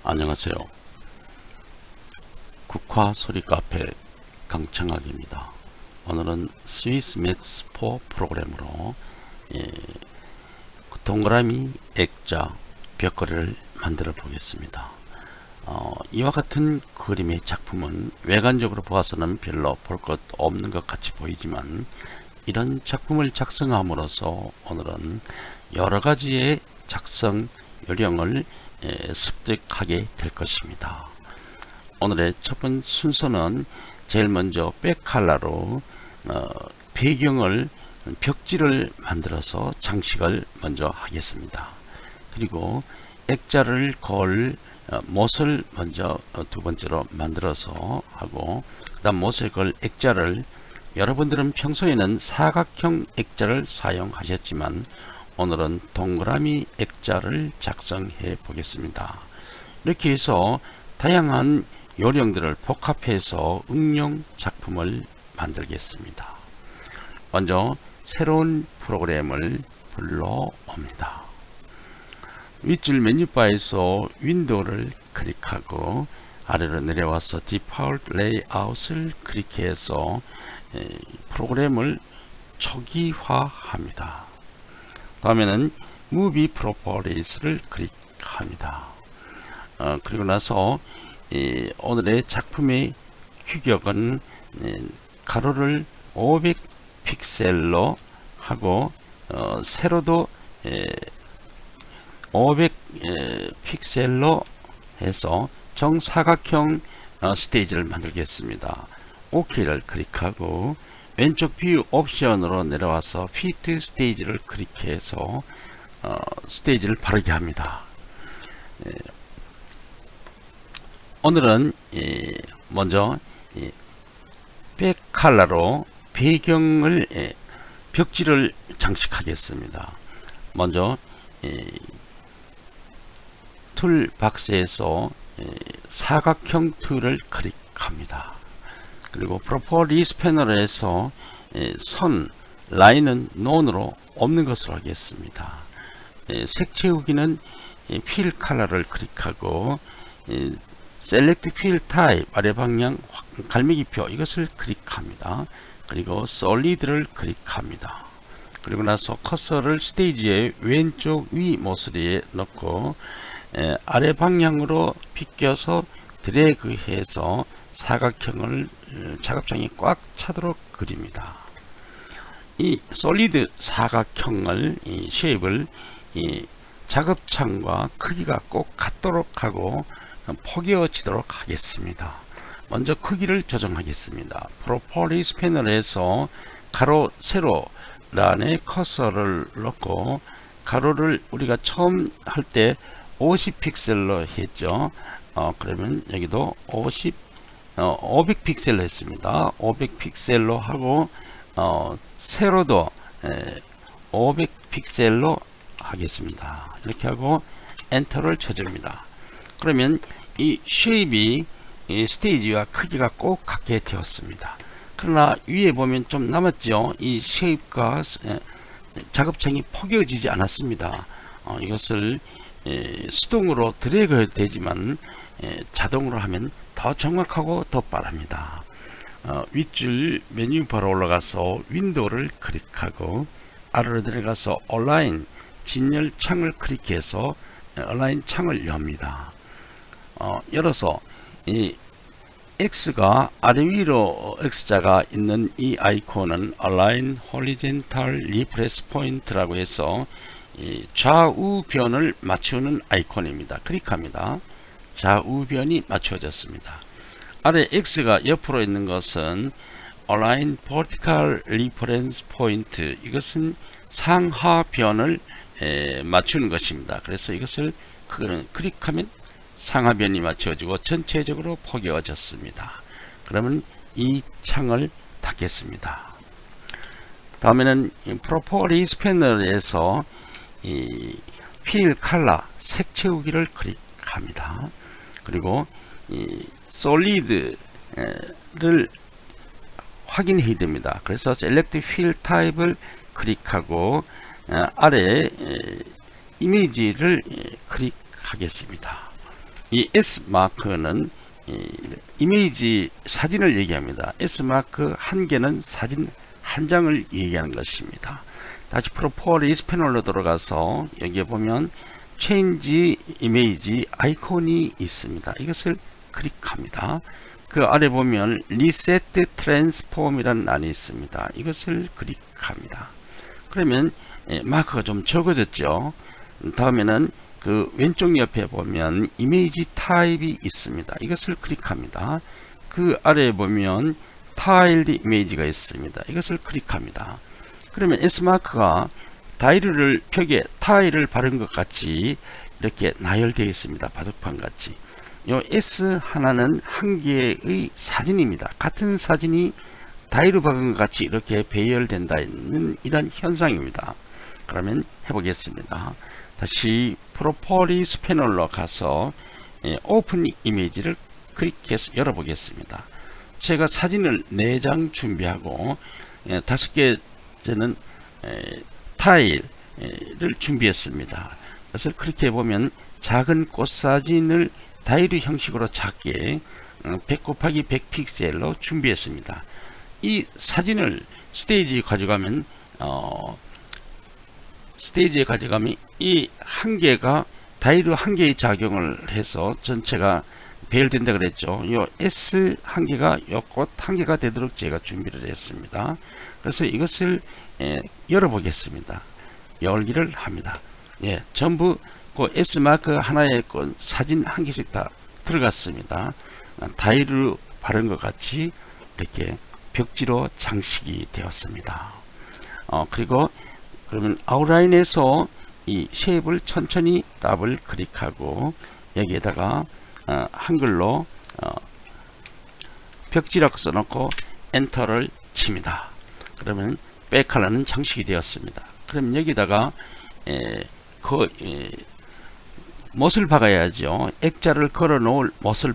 안녕하세요. 국화 소리 카페 강청학입니다. 오늘은 스위스 매스 4 프로그램으로 동그라미, 액자, 벽걸이를 만들어 보겠습니다. 이와 같은 그림의 작품은 외관적으로 보아서는 별로 볼 것 없는 것 같이 보이지만 이런 작품을 작성함으로써 오늘은 여러가지의 작성 요령을 습득하게 될 것입니다. 오늘의 첫 번째 순서는 제일 먼저 백칼라로 배경을 벽지를 만들어서 장식을 먼저 하겠습니다. 그리고 액자를 걸 못을 먼저 두 번째로 만들어서 하고, 그 다음 못에 걸 액자를, 여러분들은 평소에는 사각형 액자를 사용하셨지만 오늘은 동그라미 액자를 작성해 보겠습니다. 이렇게 해서 다양한 요령들을 복합해서 응용 작품을 만들겠습니다. 먼저 새로운 프로그램을 불러옵니다. 윗줄 메뉴바에서 윈도우를 클릭하고 아래로 내려와서 디폴트 레이아웃을 클릭해서 프로그램을 초기화합니다. 다음에는 무비 프로퍼리스를 클릭합니다. 그리고 나서 오늘의 작품의 규격은 가로를 500 픽셀로 하고 세로도 500 픽셀로 해서 정사각형 스테이지를 만들겠습니다. OK를 클릭하고 왼쪽 뷰 옵션으로 내려와서 피트 스테이지를 클릭해서 스테이지를 바르게 합니다. 오늘은 먼저 백칼라로 배경을 벽지를 장식하겠습니다. 먼저 툴박스에서 사각형 툴을 클릭합니다. 그리고 프로퍼리스 패널에서 선, 라인은 논으로 없는 것으로 하겠습니다. 색 채우기는 필 컬러를 클릭하고 셀렉트 필 타입 아래 방향 갈매기표 이것을 클릭합니다. 그리고 솔리드를 클릭합니다. 그리고 나서 커서를 스테이지의 왼쪽 위 모서리에 넣고 아래 방향으로 비껴서 드래그해서 사각형을 작업장이 꽉 차도록 그립니다. 이 솔리드 사각형을 이 쉐입을 이 작업창과 크기가 꼭 같도록 하고 포개어지도록 하겠습니다. 먼저 크기를 조정하겠습니다. 프로퍼리스 패널에서 가로 세로 란에 커서를 넣고 가로를 우리가 처음 할 때 50 픽셀로 했죠. 그러면 여기도 500 픽셀로 했습니다. 500 픽셀로 하고 세로도 500 픽셀로 하겠습니다. 이렇게 하고 엔터를 쳐줍니다. 그러면 이 쉐입이 이 스테이지와 크기가 꼭 같게 되었습니다. 그러나 위에 보면 좀 남았죠. 이 쉐입과 작업창이 포개어지지 않았습니다. 이것을 수동으로 드래그 해도 되지만 자동으로 하면 더 정확하고 더 빠릅니다. 윗줄 메뉴바로 올라가서 윈도우를 클릭하고 아래로 내려가서 온라인 진열 창을 클릭해서 온라인 창을 엽니다. 열어서 이 X가 아래 위로 X자가 있는 이 아이콘은 Align Horizontal Reference Point라고 해서 이 좌우변을 맞추는 아이콘입니다. 클릭합니다. 좌우변이 맞춰졌습니다. 아래 X가 옆으로 있는 것은 Align Vertical Reference Point, 이것은 상하변을 맞추는 것입니다. 그래서 이것을 클릭하면 상하변이 맞춰지고 전체적으로 포개어졌습니다. 그러면 이 창을 닫겠습니다. 다음에는 프로퍼리스 패널에서 이 필 컬러 색 채우기를 클릭합니다. 그리고 이 솔리드를 확인해야 됩니다. 그래서 셀렉트 필 타입을 클릭하고 아래 이미지를 클릭하겠습니다. 이 S마크는 이미지 사진을 얘기합니다. S마크 한 개는 사진 한 장을 얘기하는 것입니다. 다시 프로퍼리스 패널로 들어가서 여기에 보면 체인지 이미지 아이콘이 있습니다. 이것을 클릭합니다. 그 아래 보면 리세트 트랜스폼이라는 란이 있습니다. 이것을 클릭합니다. 그러면 마크가 좀 적어졌죠. 다음에는 그 왼쪽 옆에 보면 이미지 타입이 있습니다. 이것을 클릭합니다. 그 아래에 보면 타일드 이미지가 있습니다. 이것을 클릭합니다. 그러면 S마크가 다이를 벽에 타일을 바른 것 같이 이렇게 나열되어 있습니다. 바둑판 같이. 요 S 하나는 한 개의 사진입니다. 같은 사진이 다이로 박은 것 같이 이렇게 배열된다는 이런 현상입니다. 그러면 해보겠습니다. 다시 프로퍼리스 패널로 가서 오픈 이미지를 클릭해서 열어보겠습니다. 제가 사진을 4장 준비하고 5개째는 타일을 준비했습니다. 그래서 클릭해 보면 작은 꽃 사진을 다이어리 형식으로 작게 100 곱하기 100 픽셀로 준비했습니다. 이 사진을 스테이지에 가져가면 이 한 개가 다이어리 한 개의 작용을 해서 전체가 배열된다 그랬죠. 요 S 한 개가 요 꽃 한 개가 되도록 제가 준비를 했습니다. 그래서 이것을 열어보겠습니다. 열기를 합니다. 전부 그 S 마크 하나에 그 사진 한 개씩 다 들어갔습니다. 다이로 바른 것 같이 이렇게 벽지로 장식이 되었습니다. 그리고 그러면 아웃라인에서 이 쉐입을 천천히 더블 클릭하고 여기에다가 한글로 벽지라고 써놓고 엔터를 칩니다. 그러면 백컬러는 장식이 되었습니다. 그럼 여기다가 못을 박아야죠. 액자를 걸어 놓을 못을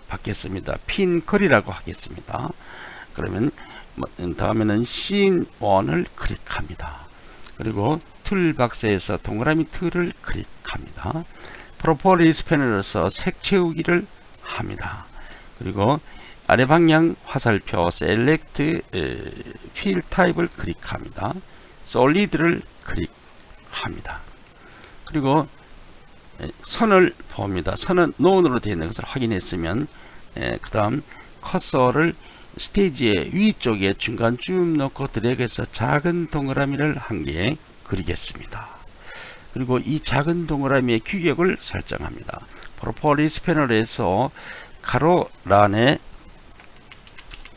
박겠습니다. 핀컬이라고 하겠습니다. 그러면 다음에는 씬 1을 클릭합니다. 그리고 툴박스에서 동그라미 툴을 클릭합니다. 프로퍼리스 패널에서 색 채우기를 합니다. 그리고 아래 방향 화살표 셀렉트 필 타입을 클릭합니다. 솔리드를 클릭합니다. 그리고 선을 봅니다. 선은 논으로 되어 있는 것을 확인했으면 그 다음 커서를 스테이지의 위쪽에 중간 쭉 놓고 드래그해서 작은 동그라미를 한 개 그리겠습니다. 그리고 이 작은 동그라미의 규격을 설정합니다. 프로퍼리스 패널에서 가로란에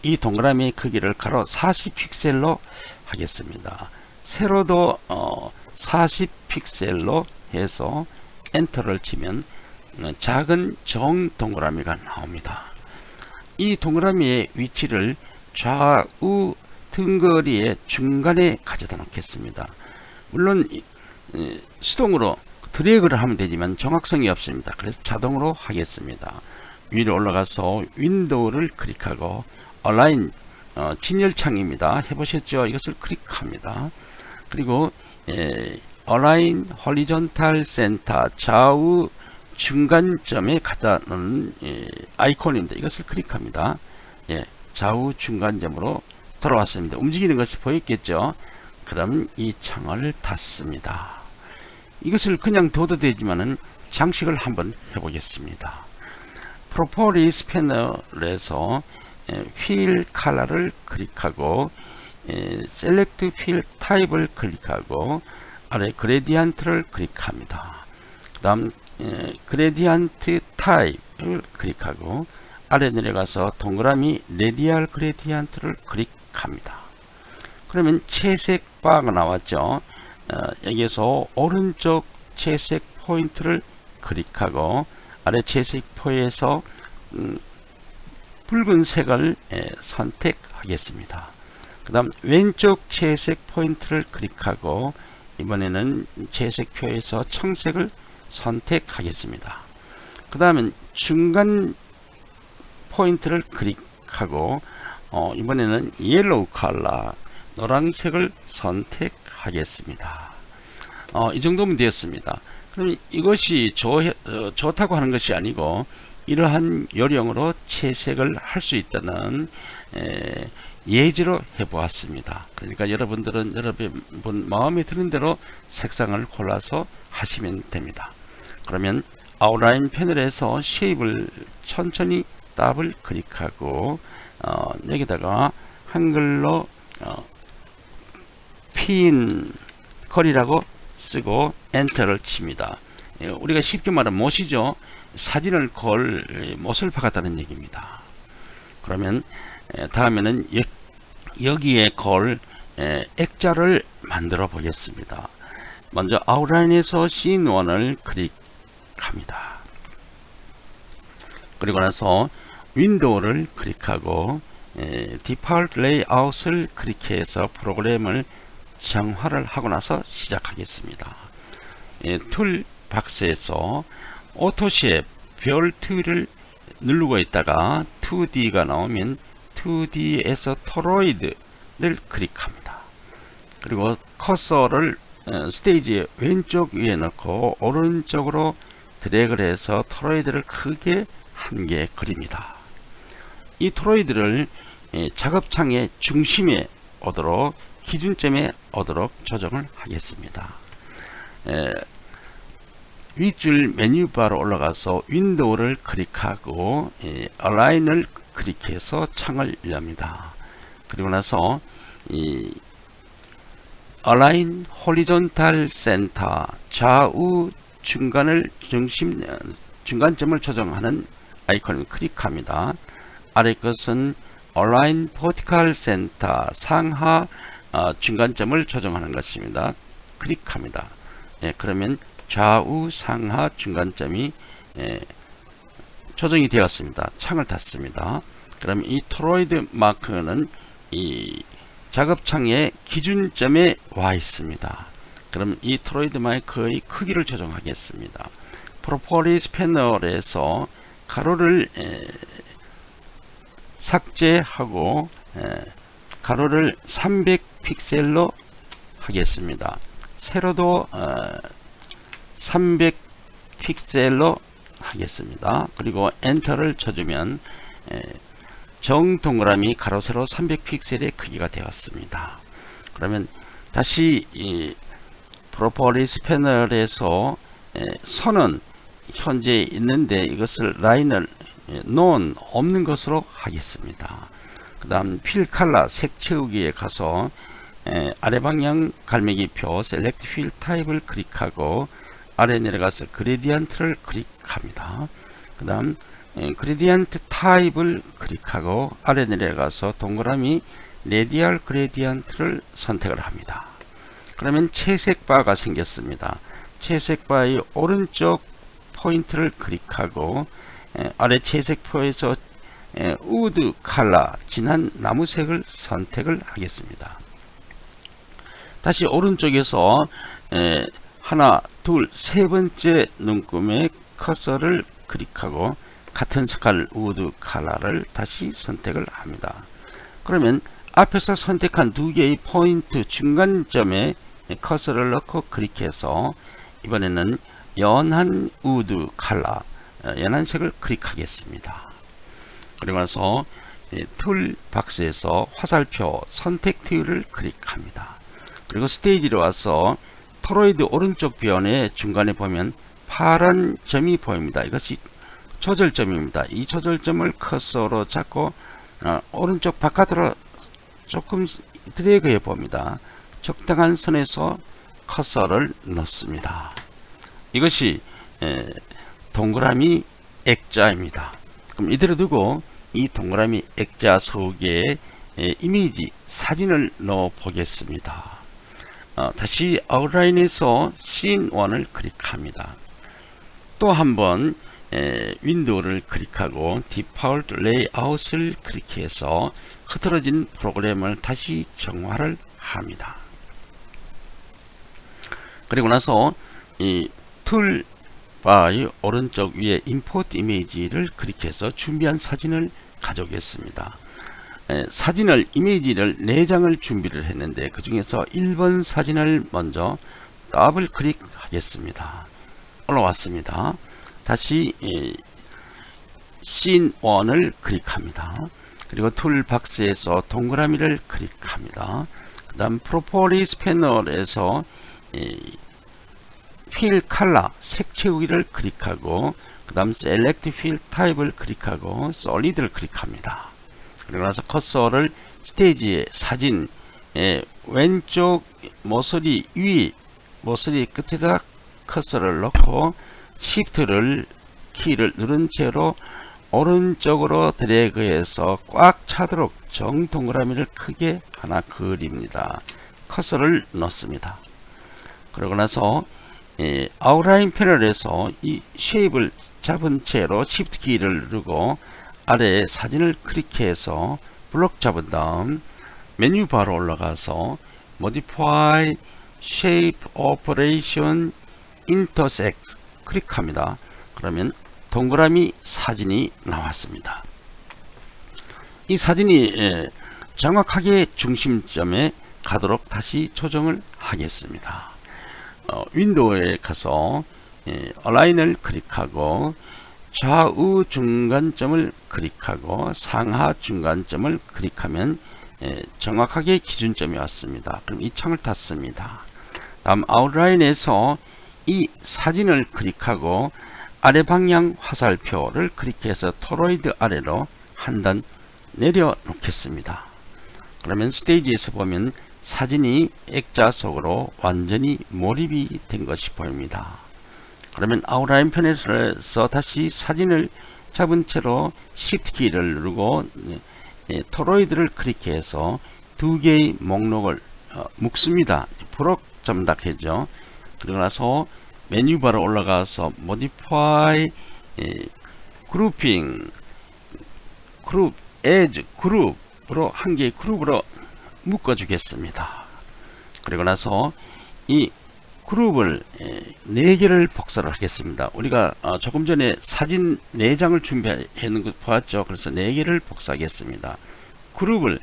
이 동그라미의 크기를 가로 40픽셀로 하겠습니다. 세로도 40픽셀로 해서 엔터를 치면 작은 정 동그라미가 나옵니다. 이 동그라미의 위치를 좌우 등거리의 중간에 가져다 놓겠습니다. 물론 수동으로 드래그를 하면 되지만 정확성이 없습니다. 그래서 자동으로 하겠습니다. 위로 올라가서 윈도우를 클릭하고 얼라인 진열창입니다. 해보셨죠? 이것을 클릭합니다. 그리고 얼라인 호리존탈 센터 좌우 중간점에 갖다 놓는 아이콘입니다. 이것을 클릭합니다. 좌우 중간점으로 돌아왔습니다. 움직이는 것이 보였겠죠? 그럼 이 창을 닫습니다. 이것을 그냥 둬도 되지만은 장식을 한번 해보겠습니다. 프로퍼리스 패널에서 필 컬러를 클릭하고 셀렉트 필 타입을 클릭하고 아래 그레디언트를 클릭합니다. 그 다음 그레디언트 타입을 클릭하고 아래 내려가서 동그라미 레디얼 그레디언트를 클릭합니다. 그러면 채색 바가 나왔죠. 여기에서 오른쪽 채색 포인트를 클릭하고 아래 채색 포에서 붉은색을 선택하겠습니다. 그 다음 왼쪽 채색 포인트를 클릭하고 이번에는 채색표에서 청색을 선택하겠습니다. 그 다음은 중간 포인트를 클릭하고 이번에는 옐로우 컬러 노란색을 선택하겠습니다. 이 정도면 되었습니다. 그럼 이것이 좋다고 하는 것이 아니고 이러한 요령으로 채색을 할 수 있다는 예지로 해보았습니다. 그러니까 여러분들은 여러분 마음에 드는 대로 색상을 골라서 하시면 됩니다. 그러면 아웃라인 패널에서 쉐입을 천천히 더블 클릭하고 여기다가 한글로 핀 컬이라고 쓰고 엔터를 칩니다. 우리가 쉽게 말하면 못이죠. 사진을 걸 못을 박았다는 얘기입니다. 그러면 다음에는 여기에 걸 액자를 만들어 보겠습니다. 먼저 아웃라인에서 씬1을 클릭합니다. 그리고 나서 윈도우를 클릭하고 디폴트 레이아웃을 클릭해서 프로그램을 정화를 하고 나서 시작하겠습니다. 툴 박스에서 오토쉐입 별 2를 누르고 있다가 2D가 나오면 2D에서 토로이드를 클릭합니다. 그리고 커서를 스테이지의 왼쪽 위에 넣고 오른쪽으로 드래그를 해서 토로이드를 크게 한 개 그립니다. 이 토로이드를 작업창의 중심에 오도록 기준점에 오도록 조정을 하겠습니다. 윗줄 메뉴바로 올라가서 윈도우를 클릭하고 얼라인을 클릭해서 창을 엽니다. 그리고 나서 얼라인 호리존탈 센터 좌우 중간점을 조정하는 아이콘을 클릭합니다. 아래 것은 얼라인 버티컬 센터 상하 중간점을 조정하는 것입니다. 클릭합니다. 그러면 좌우 상하 중간점이 조정이 되었습니다. 창을 닫습니다. 그럼 이 토로이드 마크는 이 작업창의 기준점에 와 있습니다. 그럼 이 토로이드 마크의 크기를 조정하겠습니다. 프로퍼리스 패널에서 가로를 삭제하고 가로를 300픽셀로 하겠습니다. 세로도 300픽셀로 하겠습니다. 그리고 엔터를 쳐주면 정동그라미 가로 세로 300픽셀의 크기가 되었습니다. 그러면 다시 이 프로퍼리스 패널에서 선은 현재 있는데 이것을 라인을 논 없는 것으로 하겠습니다. 그 다음 필 컬러 색 채우기에 가서 아래 방향 갈매기표 셀렉트 필 타입을 클릭하고 아래 내려가서 그레디언트를 클릭합니다. 그 다음 그레디언트 타입을 클릭하고 아래 내려가서 동그라미 레디얼 그레디언트를 선택을 합니다. 그러면 채색 바가 생겼습니다. 채색 바의 오른쪽 포인트를 클릭하고 아래 채색표에서 우드 컬러 진한 나무색을 선택을 하겠습니다. 다시 오른쪽에서 하나, 둘, 세 번째 눈금의 커서를 클릭하고 같은 색깔 우드 컬러를 다시 선택을 합니다. 그러면 앞에서 선택한 두 개의 포인트 중간점에 커서를 넣고 클릭해서 이번에는 연한 우드 컬러 연한 색을 클릭하겠습니다. 그리고 나서 툴 박스에서 화살표 선택 툴을 클릭합니다. 그리고 스테이지로 와서 토로이드 오른쪽 변의 중간에 보면 파란 점이 보입니다. 이것이 조절점입니다. 이 조절점을 커서로 잡고 오른쪽 바깥으로 조금 드래그해 봅니다. 적당한 선에서 커서를 넣습니다. 이것이 동그라미 액자입니다. 그럼 이대로 두고 이 동그라미 액자 속에 이미지 사진을 넣어 보겠습니다. 다시 아웃라인에서 씬1을 클릭합니다. 또 한번 윈도우를 클릭하고 디폴트 레이아웃을 클릭해서 흐트러진 프로그램을 다시 정화를 합니다. 그리고 나서 이 툴바의 오른쪽 위에 임포트 이미지를 클릭해서 준비한 사진을 가져오겠습니다. 사진을 이미지를 4장을 준비를 했는데 그 중에서 1번 사진을 먼저 더블 클릭하겠습니다. 올라왔습니다. 다시 씬 1을 클릭합니다. 그리고 툴박스에서 동그라미를 클릭합니다. 그 다음 프로퍼리스 패널에서 필 컬러 색 채우기를 클릭하고 그 다음 셀렉트 필 타입을 클릭하고 솔리드를 클릭합니다. 그리고 나서 커서를 스테이지의 사진 왼쪽 모서리 위 모서리 끝에다 커서를 넣고 시프트를 키를 누른 채로 오른쪽으로 드래그해서 꽉 차도록 정 동그라미를 크게 하나 그립니다. 커서를 넣습니다. 그러고 나서 아웃라인 패널에서 이 쉐입을 잡은 채로 시프트 키를 누르고 아래에 사진을 클릭해서 블록 잡은 다음 메뉴 바로 올라가서 Modify Shape Operation Intersect 클릭합니다. 그러면 동그라미 사진이 나왔습니다. 이 사진이 정확하게 중심점에 가도록 다시 조정을 하겠습니다. 윈도우에 가서 얼라인을 클릭하고 좌우 중간점을 클릭하고 상하 중간점을 클릭하면 정확하게 기준점이 왔습니다. 그럼 이 창을 닫습니다. 다음 아웃라인에서 이 사진을 클릭하고 아래 방향 화살표를 클릭해서 토로이드 아래로 한 단 내려 놓겠습니다. 그러면 스테이지에서 보면 사진이 액자 속으로 완전히 몰입이 된 것이 보입니다. 그러면 아웃라인 편에서 다시 사진을 잡은 채로 Shift 키를 누르고 토로이드를 클릭해서 두 개의 목록을 묶습니다. 브록 점닥해죠. 그리고 나서 메뉴바로 올라가서 Modify Grouping Group as 그룹으로 한 개의 그룹으로 묶어 주겠습니다. 그리고 나서 이 그룹을 4개를 복사를 하겠습니다. 우리가 조금 전에 사진 4장을 준비해 놓은 거 보았죠. 그래서 4개를 복사하겠습니다. 그룹을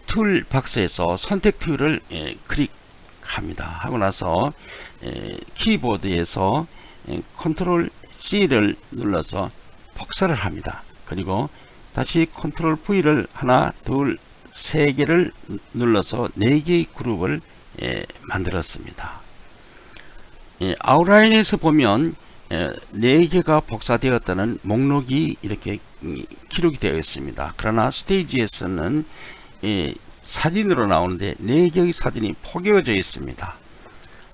툴 박스에서 선택 툴을 클릭합니다. 하고 나서 키보드에서 컨트롤 C를 눌러서 복사를 합니다. 그리고 다시 컨트롤 V를 하나, 둘, 3개를 눌러서 4개의 그룹을 만들었습니다. 아웃라인에서 보면 4개가 복사되었다는 목록이 이렇게 기록이 되어 있습니다. 그러나 스테이지에서는 사진으로 나오는데 4개의 사진이 포개어져 있습니다.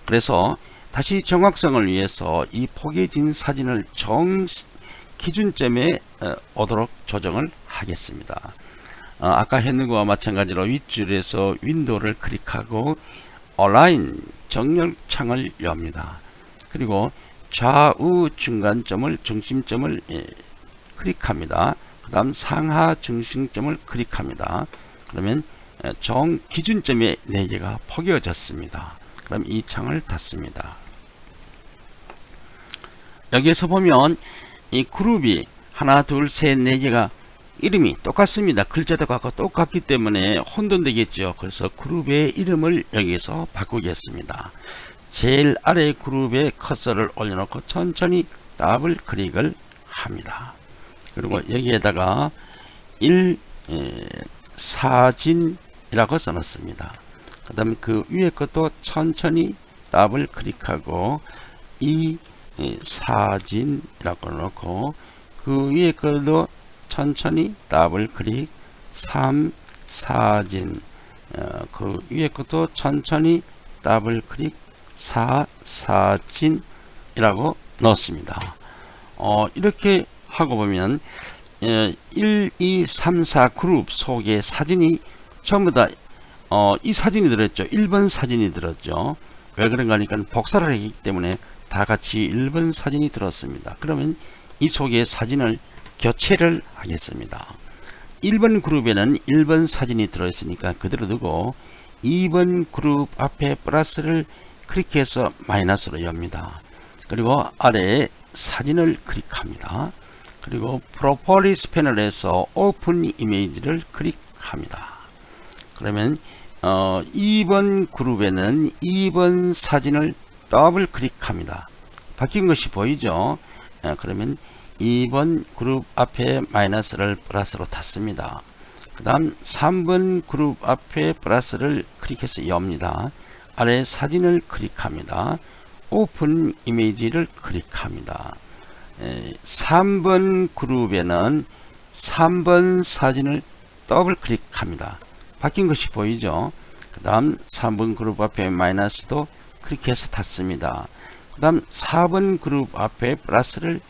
그래서 다시 정확성을 위해서 이 포개진 사진을 정 기준점에 오도록 조정을 하겠습니다. 아까 했는 것과 마찬가지로 윗줄에서 윈도우를 클릭하고 Align 정렬창을 엽니다. 그리고 좌우 중간점을 중심점을 클릭합니다. 그 다음 상하 중심점을 클릭합니다. 그러면 정 기준점에 4개가 포개어졌습니다. 그럼 이 창을 닫습니다. 여기에서 보면 이 그룹이 하나, 둘, 셋, 4개가 이름이 똑같습니다. 글자도 같고 똑같기 때문에 혼돈되겠죠. 그래서 그룹의 이름을 여기서 바꾸겠습니다. 제일 아래 그룹에 커서를 올려놓고 천천히 더블 클릭을 합니다. 그리고 여기에다가 1 사진이라고 써놓습니다. 그 다음에 그 위에 것도 천천히 더블 클릭하고 2 사진이라고 넣고 그 위에 것도 천천히 더블 클릭 3 사진 그 위에 것도 천천히 더블 클릭 4 사진이라고 넣습니다. 이렇게 하고 보면 1, 2, 3, 4 그룹 속에 사진이 전부 다 이 사진이 들었죠. 1번 사진이 들었죠. 왜 그런가 하니까 복사를 하기 때문에 다 같이 1번 사진이 들었습니다. 그러면 이 속에 사진을 교체를 하겠습니다. 1번 그룹에는 1번 사진이 들어있으니까 그대로 두고 2번 그룹 앞에 플러스를 클릭해서 마이너스로 엽니다. 그리고 아래에 사진을 클릭합니다. 그리고 프로퍼리스 패널에서 오픈 이미지를 클릭합니다. 그러면 2번 그룹에는 2번 사진을 더블 클릭합니다. 바뀐 것이 보이죠? 그러면 2번 그룹 앞에 마이너스를 플러스로 탔습니다. 그 다음 3번 그룹 앞에 플러스를 클릭해서 엽니다. 아래 사진을 클릭합니다. 오픈 이미지를 클릭합니다. 3번 그룹에는 3번 사진을 더블 클릭합니다. 바뀐 것이 보이죠? 그 다음 3번 그룹 앞에 마이너스도 클릭해서 탔습니다. 그 다음 4번 그룹 앞에 플러스를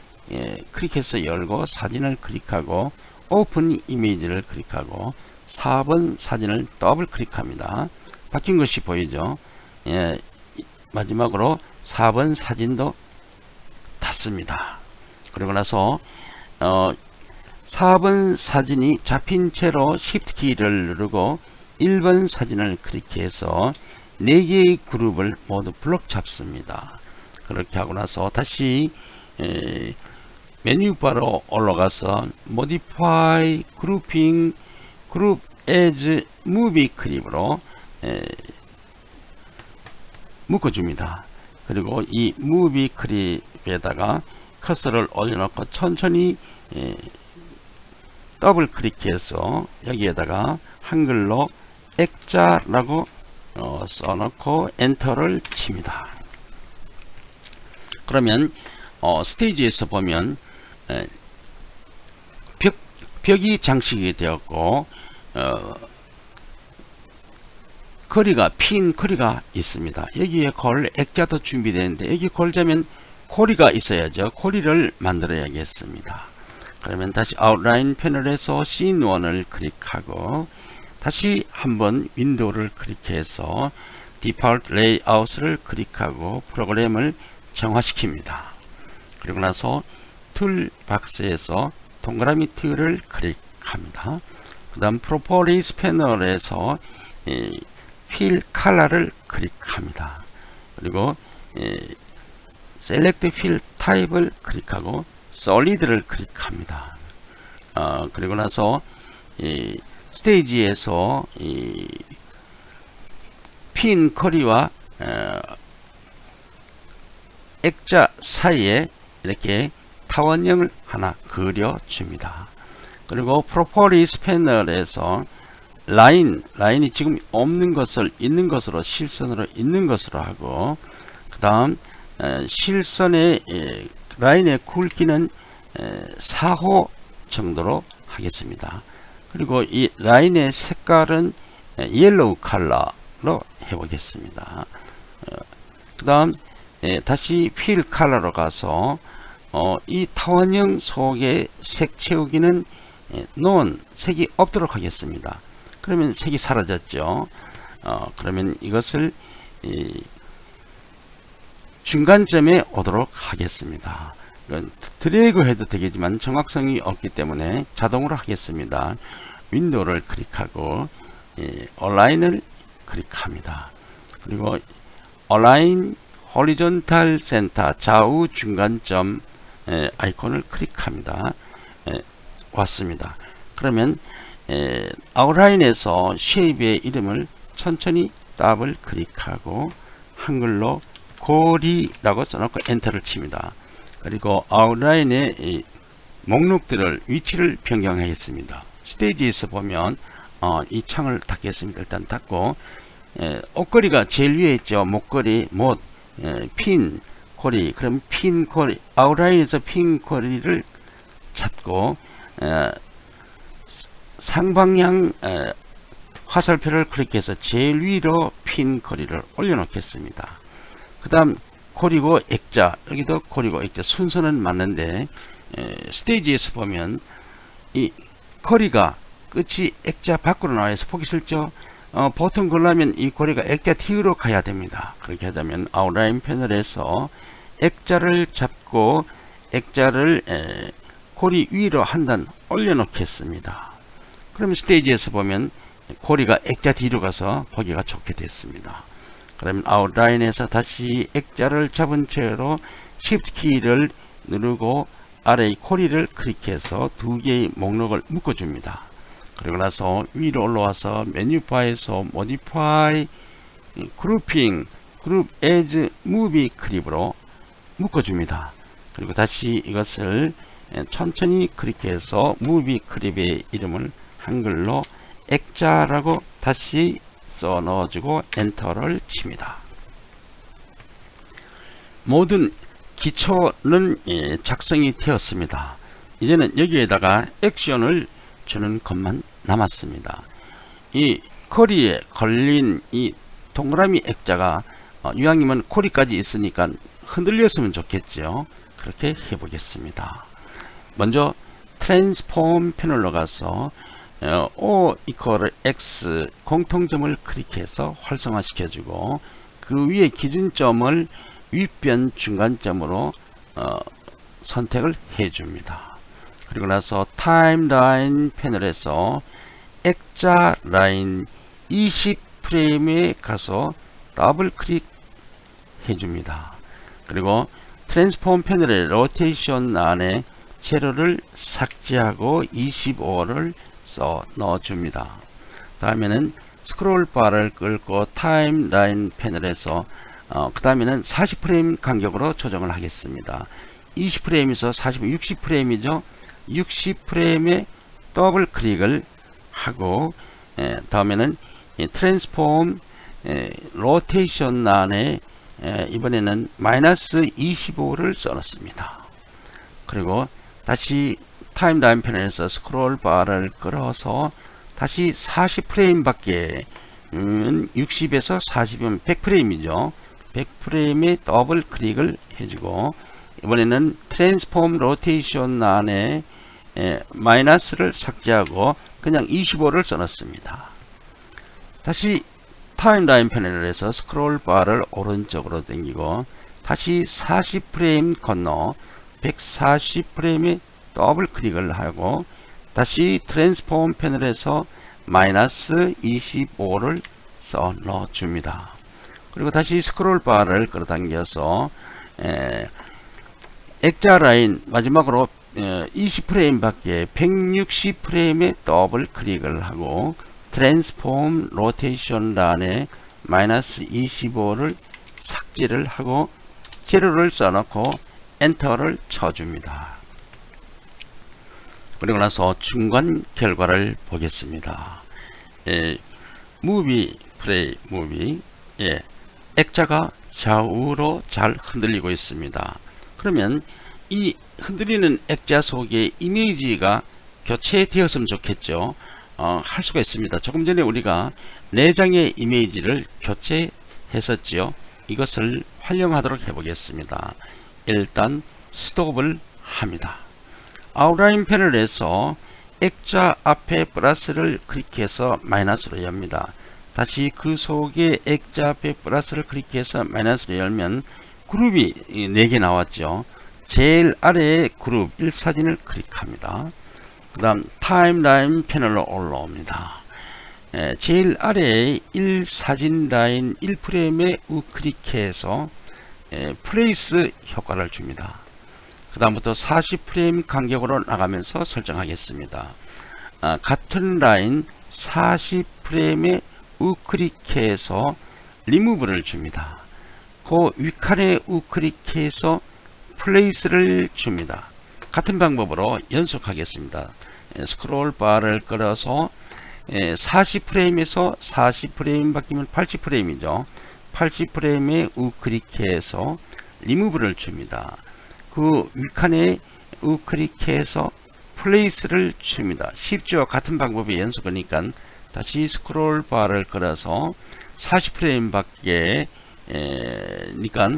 클릭해서 열고 사진을 클릭하고 오픈 이미지를 클릭하고 4번 사진을 더블 클릭합니다. 바뀐 것이 보이죠? 마지막으로 4번 사진도 탔습니다. 그리고 나서 4번 사진이 잡힌 채로 Shift 키를 누르고 1번 사진을 클릭해서 4개의 그룹을 모두 블록 잡습니다. 그렇게 하고 나서 다시 메뉴바로 올라가서 Modify Grouping Group as Movie 클립으로 묶어줍니다. 그리고 이 무비 클립에다가 커서를 올려놓고 천천히 더블 클릭해서 여기에다가 한글로 액자라고 써놓고 엔터를 칩니다. 그러면 스테이지에서 보면 벽이 장식이 되었고 거리가 핀 거리가 있습니다. 여기에 걸 액자도 준비되는데 여기 걸자면 고리가 있어야죠. 고리를 만들어야겠습니다. 그러면 다시 아웃라인 패널에서 씬1을 클릭하고 다시 한번 윈도우를 클릭해서 디폴트 레이아웃을 클릭하고 프로그램을 정화시킵니다. 그리고 나서 툴 박스에서 동그라미 틀을 클릭합니다. 그 다음 프로퍼리스 패널에서 필 컬러를 클릭합니다. 그리고 셀렉트 필 타입을 클릭하고 솔리드를 클릭합니다. 그리고 나서 스테이지에서 핀 커리와 액자 사이에 이렇게 타원형을 하나 그려줍니다. 그리고 프로퍼리스 패널에서 라인이 지금 없는 것을 있는 것으로 실선으로 있는 것으로 하고 그 다음 실선의 라인의 굵기는 4호 정도로 하겠습니다. 그리고 이 라인의 색깔은 옐로우 컬러로 해보겠습니다. 그 다음 다시 필 컬러로 가서 이 타원형 속의 색 채우기는 논 색이 없도록 하겠습니다. 그러면 색이 사라졌죠. 그러면 이것을 중간점에 오도록 하겠습니다. 드래그 해도 되겠지만 정확성이 없기 때문에 자동으로 하겠습니다. 윈도우를 클릭하고 얼라인을 클릭합니다. 그리고 얼라인 호리존탈 센터 좌우 중간점 아이콘을 클릭합니다. 왔습니다. 그러면 아웃라인에서 쉐입의 이름을 천천히 더블 클릭하고 한글로 고리라고 써놓고 엔터를 칩니다. 그리고 아웃라인의 목록들을 위치를 변경하겠습니다. 스테이지에서 보면 이 창을 닫겠습니다. 일단 닫고 옷걸이가 제일 위에 있죠. 목걸이, 못, 핀, 고리. 그럼 핀, 고리, 아웃라인에서 핀, 고리를 찾고 상방향 화살표를 클릭해서 제일 위로 핀 고리를 올려놓겠습니다. 그 다음 고리고 액자, 여기도 고리고 액자 순서는 맞는데 스테이지에서 보면 이 고리가 끝이 액자 밖으로 나와서 보기 싫죠. 보통 그러려면 이 고리가 액자 뒤로 가야 됩니다. 그렇게 하자면 아웃라인 패널에서 액자를 잡고 액자를 고리 위로 한 단 올려놓겠습니다. 그러면 스테이지에서 보면 고리가 액자 뒤로 가서 보기가 좋게 됐습니다. 그러면 아웃라인에서 다시 액자를 잡은 채로 Shift 키를 누르고 아래의 고리를 클릭해서 두 개의 목록을 묶어줍니다. 그리고 나서 위로 올라와서 메뉴 바에서 modify grouping group as movie clip으로 묶어줍니다. 그리고 다시 이것을 천천히 클릭해서 무비 클립의 이름을 한글로 액자라고 다시 써 넣어주고 엔터를 칩니다. 모든 기초는 작성이 되었습니다. 이제는 여기에다가 액션을 주는 것만 남았습니다. 이 거리에 걸린 이 동그라미 액자가 이왕이면 코리까지 있으니까 흔들렸으면 좋겠죠. 그렇게 해보겠습니다. 먼저 트랜스폼 패널로 가서 O 이퀄 X 공통점을 클릭해서 활성화 시켜주고 그 위에 기준점을 윗변 중간점으로 선택을 해줍니다. 그리고 나서 타임라인 패널에서 액자 라인 20프레임에 가서 더블 클릭 해줍니다. 그리고 트랜스폼 패널의 로테이션 안에 재료를 삭제하고 25를 써 넣어줍니다. 다음에는 스크롤 바를 끌고 타임라인 패널에서 그 다음에는 40프레임 간격으로 조정을 하겠습니다. 20프레임에서 60프레임이죠. 60프레임에 더블 클릭을 하고 다음에는 트랜스폼 로테이션 안에 이번에는 마이너스 25를 써놨습니다. 그리고 다시 타임라인 패널에서 스크롤 바를 끌어서 다시 40프레임 밖에 60에서 40이면 100프레임이죠. 100프레임에 더블 클릭을 해주고 이번에는 트랜스폼 로테이션 안에 마이너스를 삭제하고 그냥 25를 써놨습니다. 다시 타임라인 패널에서 스크롤 바를 오른쪽으로 당기고 다시 40프레임 건너 140프레임에 더블 클릭을 하고 다시 트랜스폼 패널에서 마이너스 25를 써 넣어줍니다. 그리고 다시 스크롤 바를 끌어당겨서 액자 라인 마지막으로 20프레임 밖에 160프레임에 더블 클릭을 하고 트랜스폼 로테이션 란에 마이너스 25를 삭제를 하고 재료를 써놓고 엔터를 쳐줍니다. 그리고 나서 중간 결과를 보겠습니다. 무비 플레이 무비 액자가 좌우로 잘 흔들리고 있습니다. 그러면 이 흔들리는 액자 속에 이미지가 교체되었으면 좋겠죠. 할 수가 있습니다. 조금 전에 우리가 4장의 이미지를 교체했었지요. 이것을 활용하도록 해보겠습니다. 일단 스톱을 합니다. 아웃라인 패널에서 액자 앞에 플러스를 클릭해서 마이너스로 엽니다. 다시 그 속에 액자 앞에 플러스를 클릭해서 마이너스로 열면 그룹이 4개 나왔죠. 제일 아래에 그룹 1사진을 클릭합니다. 그 다음 타임라인 패널로 올라옵니다. 제일 아래에 1사진 라인 1프레임에 우클릭해서 플레이스 효과를 줍니다. 그 다음부터 40프레임 간격으로 나가면서 설정하겠습니다. 같은 라인 40프레임에 우클릭해서 리무브를 줍니다. 그 윗칸에 우클릭해서 플레이스를 줍니다. 같은 방법으로 연속하겠습니다. 스크롤 바를 끌어서 40프레임에서 40프레임 바뀌면 80프레임이죠. 80프레임에 우클릭해서 리무브를 줍니다. 그 윗칸에 우클릭해서 플레이스를 줍니다. 쉽죠? 같은 방법이 연속이니까 다시 스크롤 바를 끌어서 40프레임 밖에 니까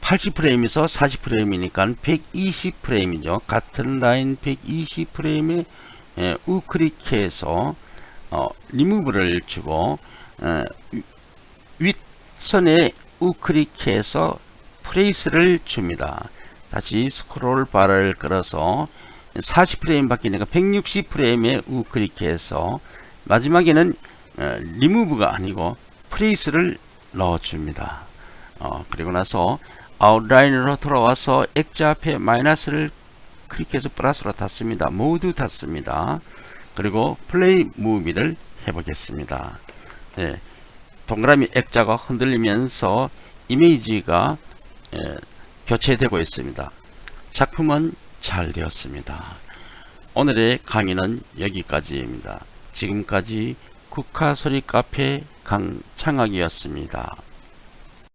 80프레임에서 40프레임이니까 120프레임이죠. 같은 라인 120프레임에 우클릭해서 리무브를 주고 윗선에 우클릭해서 플레이스를 줍니다. 다시 스크롤 바를 끌어서 40프레임 바뀌니까 160프레임에 우클릭해서 마지막에는 리무브가 아니고 플레이스를 넣어줍니다. 그리고 나서 아웃라인으로 돌아와서 액자 앞에 마이너스를 클릭해서 플러스로 닫습니다. 모두 닫습니다. 그리고 플레이 무비를 해보겠습니다. 네, 동그라미 액자가 흔들리면서 이미지가 교체되고 있습니다. 작품은 잘 되었습니다. 오늘의 강의는 여기까지입니다. 지금까지 국화소리 카페 강창학이었습니다.